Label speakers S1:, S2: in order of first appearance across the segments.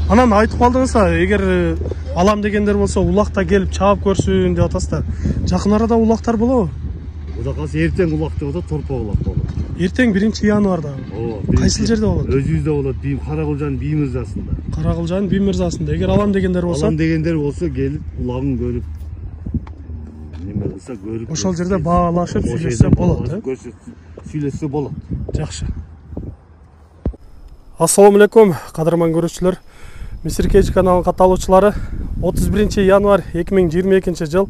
S1: Анан айтып калдыңызса, эгер алам дегендер болсо, улакта келип чаап көрсүн деп атасыздар. Жакын арада улактар болобу?
S2: Кудай калса эртең улак деп атат, торпок улак болот.
S1: Эртең 1-январда. Кайсыл жерде болот?
S2: Өзүбүздө болот, Каракылжанын Би мырзасында.
S1: Каракылжанын Би мырзасында. Эгер алам дегендер болсо,
S2: келип улагын көрүп, неме кылса көрүп.
S1: Ошол жерде баалашып сүйлөшсө болот,
S2: Сүйлөшсө болот.
S1: Жакшы. Ассаламу алейкум, кадырман көрүүчүлөр. Мисир Кеч каналынын катталуучулары, 31 январь 2022 жыл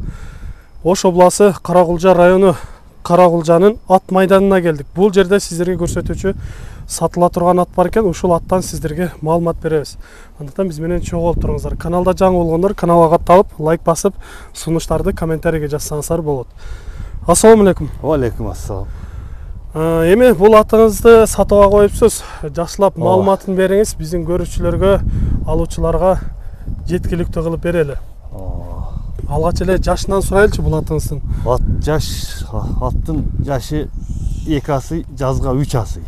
S1: Ош обласы Каракылжа району Каракылжанын ат майданына келдик. Бул жерде сиздерге көрсөтүүчү сатыла турган ат бар экен, ушул аттан сиздерге маалымат беребиз. Андыктан биз менен чогуу болуп туруңуздар. Каналда жаңы болгондор каналга катталып, лайк басып, сунуштарды комментарийге жазсаңыздар болот. Ассаламу алейкум.
S2: Алейкум ассалам.
S1: Эми бул атыңызды сатууга коюпсуз. Жакшылап маалыматын бериңиз, биздин көрүүчүлөргө, алуучуларга жеткиликтүү кылып берели. Алгач эле жашынан сурайлычы бул атыңыздын.
S2: Аттын жашы 2 асы, жазга 3 асы.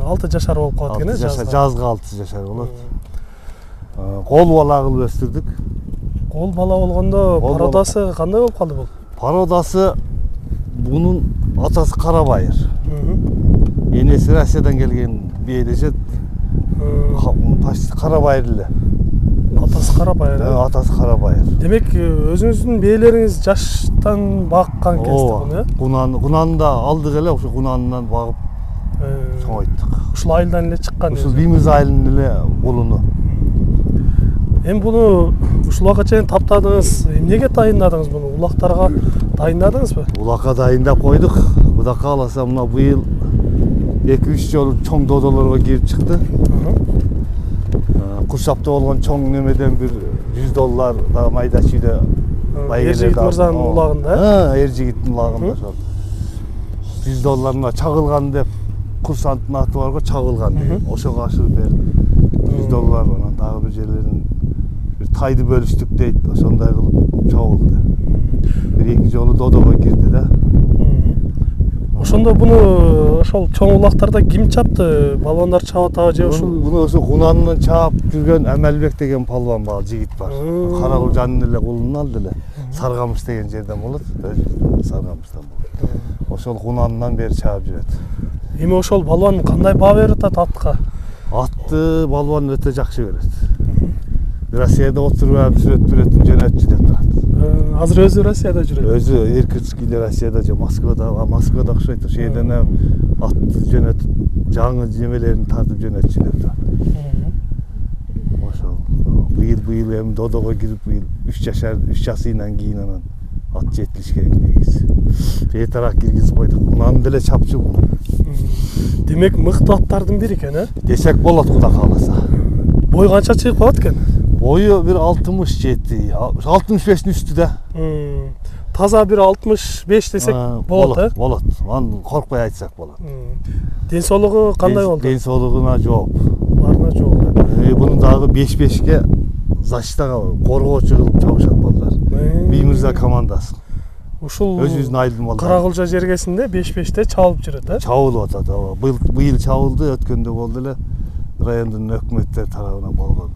S1: 6 жашар болуп калат экен,
S2: жазга 6 жашар болот. Кол бала кылып өстүрдүк.
S1: Кол бала болгондо породасы кандай болуп калды бул?
S2: Породасы бунун атасы Карабайыр. Энеси Россиядан келген бейдешет. Карабайыр эле.
S1: Атасы Карабайыр.
S2: Атасы Карабайыр.
S1: Демек, өзүңүздүн бээлериңиз жаштан баккан кезде,
S2: Кунаны да алдык эле, ошо кунанынан багып чоңойттук.
S1: Ушул айылдан эле чыккан.
S2: Ушул Биймиз айылынын эле улуну.
S1: Эми буну ушул убакка чейин таптадыңыз. Эмнеге дайындадыңыз буну? Улактарга дайындадыңызбы?
S2: Улакка дайындап койдук. Кудай кааласа мына быйыл 2-3 жолу чоң додолорго кирип чыкты. Куршапта болгон чоң немеден бир $100 да майда чүйдө
S1: Эржигит мырзанын улагында.
S2: Эржигиттин улагында ошол. $100 мына чагылган деп курсанттын аты барго чагылган деген. Ошого ашырып берди. $100 анан дагы бир жерлерин бир тайды бөлүштүк дейт. Ошондой кылып чогулду. Бир 2 жолу додого кирди да.
S1: Ошондо буну ошол чоң улактарда ким чапты? Балбандар чаап атабы же ушул?
S2: Буну ошо кунанын чаап жүргөн Амалбек деген палбан бар, жигит бар. Каракылжанын эле кулунун алды эле. Саргамыш деген жерден болот. Саргамыштан болот. Ошол кунанынан бери чаап жүрөт.
S1: Эми ошол балбан кандай баа берип атат атка?
S2: Атты балбан өтө жакшы көрөт. Россияда отуруп сүрөт жөнөтчү деп турат.
S1: Азыр өзү Россияда жүрөт.
S2: Өзү Иркутскиде, Россияда же Москвада окшойт. Ошол жерден атты жөнөтүп, жаңы немелерин тартып жөнөтчү деп турат. Ошол быйыл эми додого кирип, быйыл 3 жасынан кийин анан ат жетилиш керек негизи. Бетарак киргизип койдук. Кунаны деле чапчу бул.
S1: Демек, мыкты аттардын бири экен,
S2: Десек болот, кудай кааласа.
S1: Бой канча чыгып калат экен?
S2: Бою бир 67, 65-тин үстү да.
S1: Таза бир 65 десек болот,
S2: Болот. Аны коркпой айтсак болот.
S1: Ден соолугу кандай болду?
S2: Ден соолугуна жооп.
S1: Барына жооп.
S2: Буну дагы 5-5ке защитага коргоочу кылып чабышат балдар. Биймирза командасы.
S1: Ушул
S2: өзүбүздүн айылдын балдары.
S1: Каракылжа жергесинде 5-5те чабып жүрөт,
S2: Чабылып атат. Быйыл чабылды, өткөндө болду эле. Райондун өкмөттөр тарабынан болгон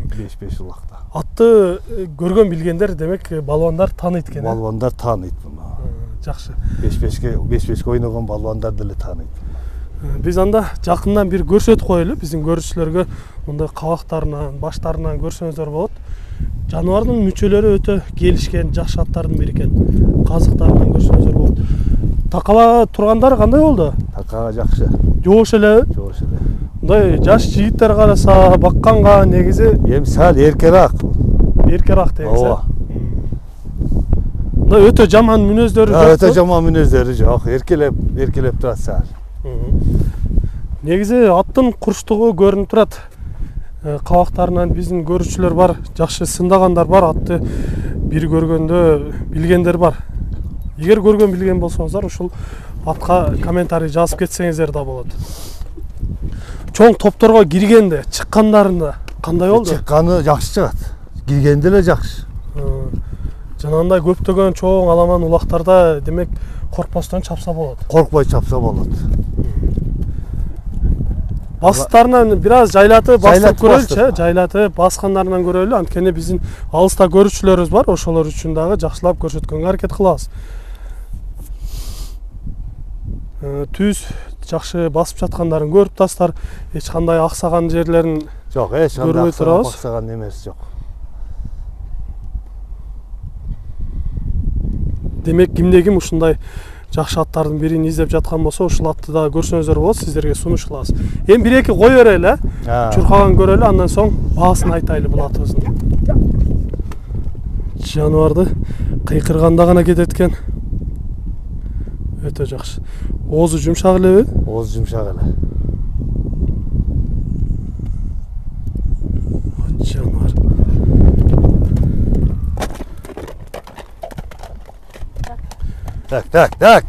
S2: 5-5 улакта.
S1: Атты көргөн билгендер, демек, балбандар тааныйт экен.
S2: Балбандар тааныйт буну.
S1: Жакшы.
S2: 5-5 ойногон балбандар деле тааныйт.
S1: Биз анда жакындан бир көрсөтүп коелу, биздин көрүүчүлөргө мындай кабактарынан, баштарынан көрсөңүздөр болот. Жаныбардын мүчөлөрү өтө келишкен, жакшы аттардын бири экен. Казыктарынан көрсөңүздөр болот. Такала тургандар кандай болду?
S2: Такага жакшы.
S1: Жоош эле?
S2: Жоош эле.
S1: Мындай жаш жигиттер караса, бакканга негизи
S2: эми сал эркерак.
S1: Эркерак дегенсиз. Ооба. Мындай өтө жаман мүнөздөрү жок.
S2: Өтө жаман мүнөздөрү жок. Эркелеп турат сал.
S1: Негизи аттын курчтугу көрүнүп турат. Кабактарынан биздин көрүүчүлөр бар, жакшы сындагандар бар, атты бир көргөндө билгендер бар. Эгер көргөн билген болсоңуздар, ушул атка комментарий жазып кетсеңиздер да болот. Чоң топторго киргенде, чыккандарында кандай болду?
S2: Чыкканы жакшы чыгат. Киргенде эле жакшы.
S1: Жанагындай көптөгөн чоң аламан улактарда демек коркпостон чапса болот.
S2: Коркпой чапса болот.
S1: Бастарынан biraz жайлатып бастырып
S2: Жайлатып
S1: көрөлүчү,
S2: бастырып.
S1: жайлатып баскандарынан көрөлү. Анткени биздин алыста көрүүчүлөрүбүз бар, ошолор үчүн дагы жакшылап көрсөткөнгө аракет кылабыз. Түз жакшы басып жаткандарын көрүп тастар, эч кандай аксаган жерлерин
S2: Жок, эч кандай
S1: көрбөй турабыз.
S2: аксаган немеси жок.
S1: Демек кимде ким ушундай жакшы аттардын бирин издеп жаткан болсо, ушул атты да көрсөңүздөр болот, сиздерге сунуш кылабыз. Эми бир-эки кой берели, чуркаган көрөлү, андан соң баасын айтайлы бул атыбыздын. Жаныбарды кыйкырганда гана кетет экен. Өтө жакшы. Оозу жумшак элеби?
S2: Ооз жумшак эле.
S1: Жаныбар.
S2: Так.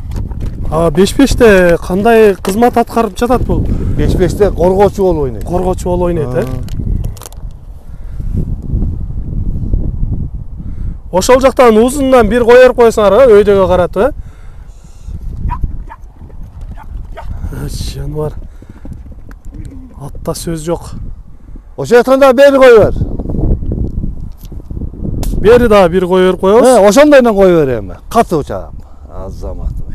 S1: Беш-беште кандай кызмат аткарып жатат бул?
S2: Беш-беште коргоочу болуп ойнойт.
S1: Коргоочу болуп ойнойт, Ошол жактан узундан бир кой берип коесуңар, өйдөгө каратып, Жаныбар. Атта сөз жок.
S2: Ошо айтканда бери кой бер.
S1: Бери да бир кой берип коебуз.
S2: Ошондойдон кой берем. Катуу чагам. Азаматым.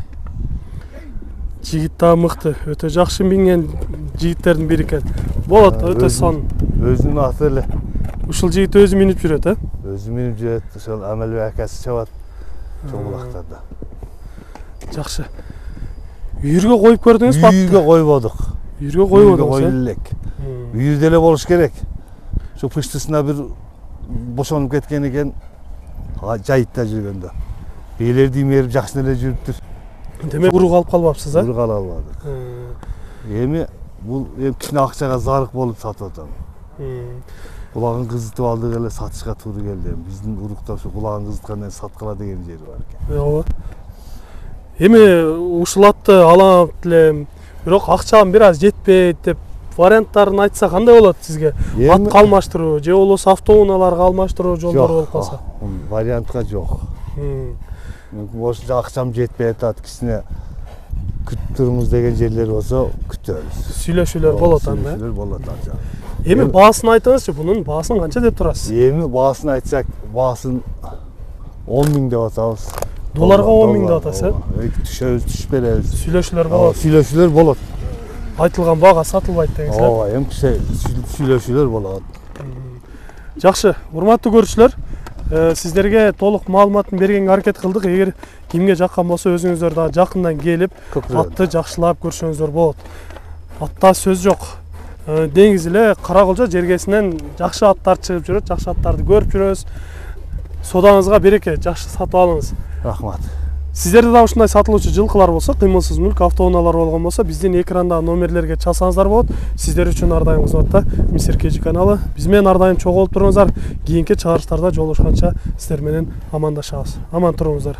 S1: Жигит да мыкты, өтө жакшы минген жигиттердин бири экен. Болот, өтө сон.
S2: Өзүнүн аты эле.
S1: Ушул жигит өзү минип жүрөт,
S2: Өзү минип жүрөт, ошол Амелбек акасы чабат. Чоңулактарда.
S1: Жакшы. Үйүргө коюп көрдүңүзбү атты?
S2: Үйүргө койбодук.
S1: Үйүргө койбодуңуз,
S2: Коюлу элек. Үйүрдө эле болуш керек. Şu пыштысына бир бошонуп кеткен экен. Жайытта жүргөндө. Бийлерди имерип жакшы эле жүрүптүр.
S1: Демек урук алып калбапсыз,
S2: Урук ала албадык. Эми бул кичине акчага зарык болуп сатып атам. Кулагын кызытып алдык эле сатышка туура келди. Биздин урукта ушу кулагын кызыткандан саткыла деген жери бар экен.
S1: Ооба. Эми ушул атты алам элем, бирок акчам бир аз жетпейт деп варианттарын айтса кандай болот сизге? Атка алмаштыруу же болбосо автоунааларга алмаштыруу жолдору болуп калса?
S2: Вариантка жок. Ошо акчам жетпей атат, кичине күтүп туруңуз деген жерлер болсо күтөбүз.
S1: Сүйлөшүүлөр болот анда.
S2: Сүйлөшүүлөр болот анча.
S1: Эми баасын айтыңызчы, бунун баасын канча деп турасыз?
S2: Эми баасын айтсак, баасын 10 000 деп атабыз.
S1: Долларга 10 000 деп атасыз?
S2: Түшөбүз, түшүп беребиз.
S1: Сүйлөшүүлөр болот.
S2: Сүйлөшүүлөр болот.
S1: Айтылган баага сатылбайт дегенсиз.
S2: Ооба, эми сүйлөшүүлөр болот.
S1: Жакшы, урматтуу көрүүчүлөр, сиздерге толук маалыматын бергенге аракет кылдык. Эгер кимге жаккан болсо өзүңүздөр дагы жакындан келип, атты жакшылап көрсөңүздөр болот. Атта сөз жок. Деңиз эле Каракулжа жергесинен жакшы аттар чыгып жүрөт, жакшы аттарды көрүп жүрөбүз. Содаңызга береке, жакшы сатып алыңыз.
S2: Рахмат.
S1: Сиздерде да ушундай сатылуучу жылкылар болсо, кыймылсыз мүлк, автоунаалар болгон болсо, биздин экрандагы номерлерге чалсаңыздар болот. Сиздер үчүн ар дайым кызматта Мистер Кежи каналы. Биз менен ар дайым чогулуп туруңуздар. Кийинки чыгарыштарда жолугушканча сиздер менен амандашабыз. Аман туруңуздар.